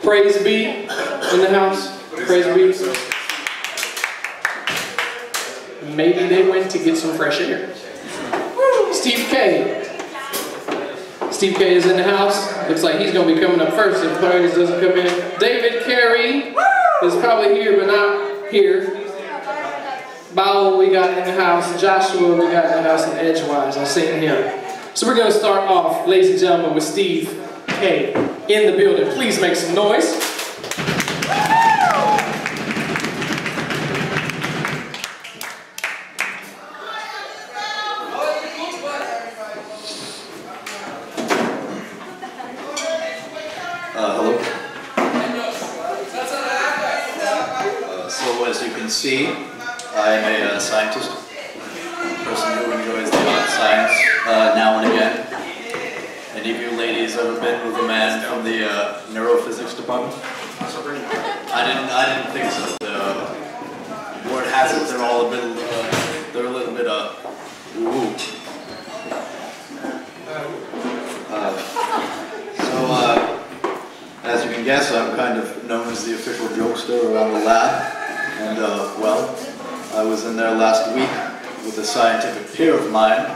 Praise be in the house. Praise be. Maybe they went to get some fresh air. Steve K. Steve K is in the house. Looks like he's going to be coming up first if Praise doesn't come in. David Carey is probably here but not here. Bowell we got in the house. Joshua we got in the house. And Edgewise. I've seen him. So we're going to start off, ladies and gentlemen, with Steve K. in the building. Please make some noise. Hello. So as you can see, I'm a scientist, a person who enjoys the art of science now and again. Any of you ladies ever been with a man from the neurophysics department? I didn't think so. Word has it they're all a bit, they're a little bit woo. As you can guess, I'm kind of known as the official jokester around the lab. And, well, I was in there last week with a scientific peer of mine.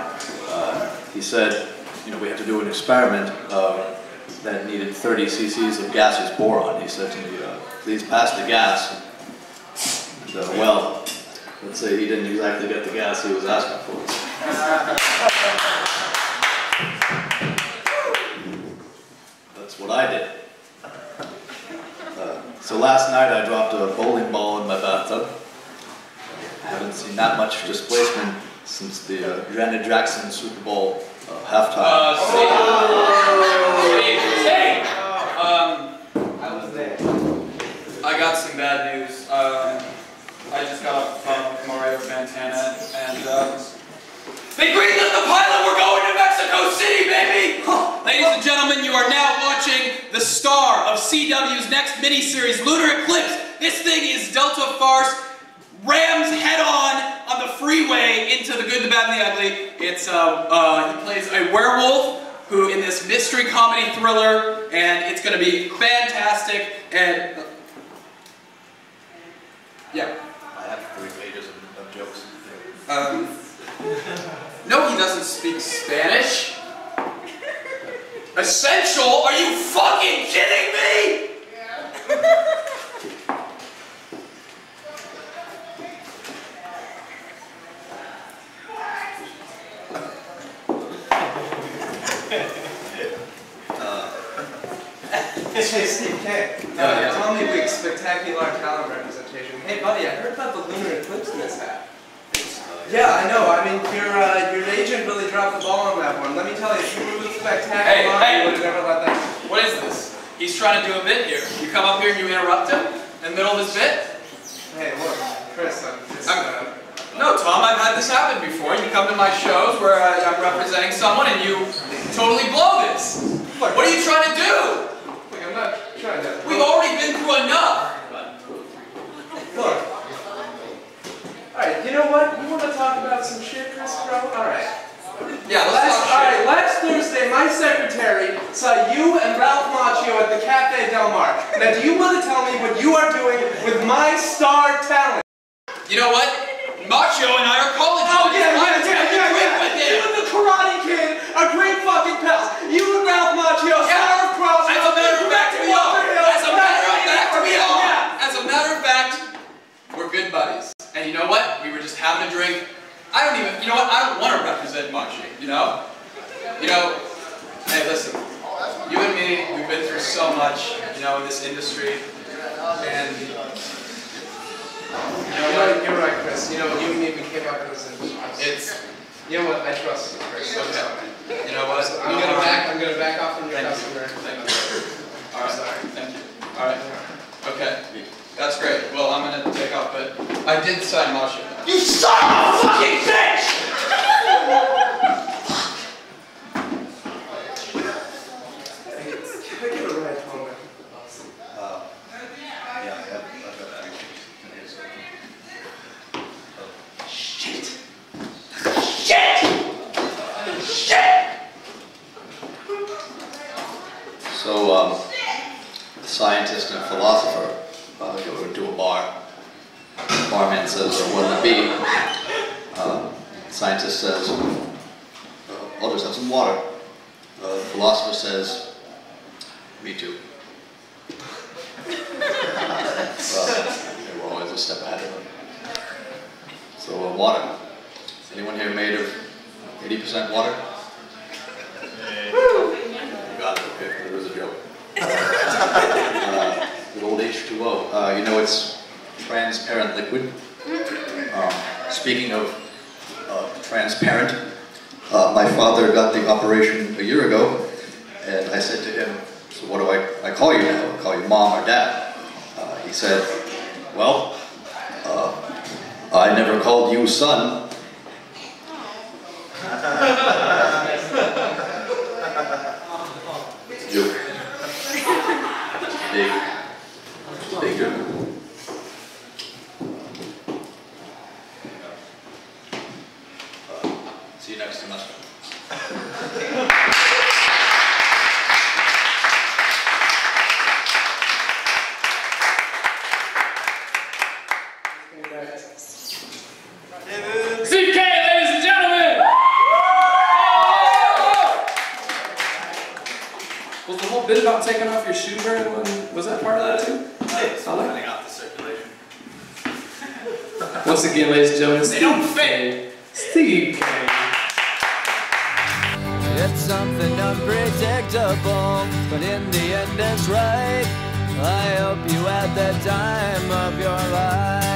He said, you know, we had to do an experiment that needed 30 cc's of gaseous boron. He said to me, please pass the gas. And, well, let's say he didn't exactly get the gas he was asking for. That's what I did. So last night I dropped a bowling ball in my bathtub. I haven't seen that much displacement since the Janet Jackson Super Bowl halftime. Hey! I was there. I got some bad news. I just got off the phone with Mario Fantana, and they greenlit the pilot! We're going to Mexico City, baby! Ladies and gentlemen, you are now watching the star of CW's next miniseries, Lunar Eclipse. This thing is Delta Farce, rams head-on the freeway into the good, the bad, and the ugly. It's, he plays a werewolf who in this mystery comedy thriller, and it's going to be fantastic, and... yeah. I have 3 pages of jokes. No, he doesn't speak Spanish. Essential? Are you fucking kidding me? Hey, Steve K. Tommy Week's spectacular talent representation. Hey, buddy, I heard about the lunar eclipse mishap. Yeah, I know. I mean, your agent really dropped the ball on that one. Let me tell you, if you were with spectacular, you would have never let that. What is this? He's trying to do a bit here. You come up here and you interrupt him in the middle of his bit? Hey, look, Chris, no, Tom, I've had this happen before. You come to my shows where I'm representing someone and you totally blow this. Look, what are you trying to do? Look, I'm not trying to... We've already been through enough. Look. Alright, you know what? You want to talk about some shit, Chris, bro? Alright. Yeah, let's talk shit. Alright, last Thursday, my secretary saw you and Ralph Macchio at the Cafe Del Mar. Now, do you want to tell me what you are doing with my star talent? You know what? Macchio and I are college Oh, buddies. yeah. You and the Karate Kid are great fucking pals. You and Ralph Macchio, star of Crossroads. As a matter of fact, we are. As a matter of fact, we're good buddies. And you know what? We were just having a drink. I don't even, you know what? I don't want to represent Macchio, you know? Hey, listen. You and me, we've been through so much, you know, in this industry. And, you're right, Chris. You know, you and me, we came up in this industry. You know what? I trust you, Chris. Okay. You know what? I'm gonna back off from your customer. Thank you. All right. Sorry. Thank you. All right. Okay. That's great. Well, I'm gonna take off, but I did sign Macchio. You son of a fucking bitch! Can I get a ride home? Yeah, I've got that. Shit! So, scientist and a philosopher go into a bar. The barman says, "What'll it be?" Scientist says, "I'll just have some water." The philosopher says, "Me too." They were always a step ahead of them. So water. Is anyone here made of 80% water? You got it, okay, it was a joke. Good old H2O. You know it's transparent liquid. Speaking of transparent, my father got the operation a year ago, and I said to him, "So what do I call you now? I call you mom or dad?" He said, "Well, I never called you son." Joke. Big joke. See you next semester. CK, ladies and gentlemen! Was the whole bit about taking off your shoe, Brandon? Was that part of that too? It's opening up the circulation. Once again, ladies and gentlemen, They don't fit! Steve K. It's something unpredictable, but in the end it's right. I hope you had the time of your life.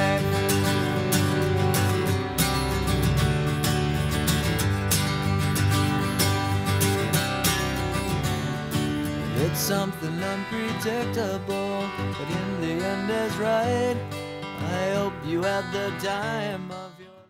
It's something unpredictable, but in the end is right. I hope you had the time of your life.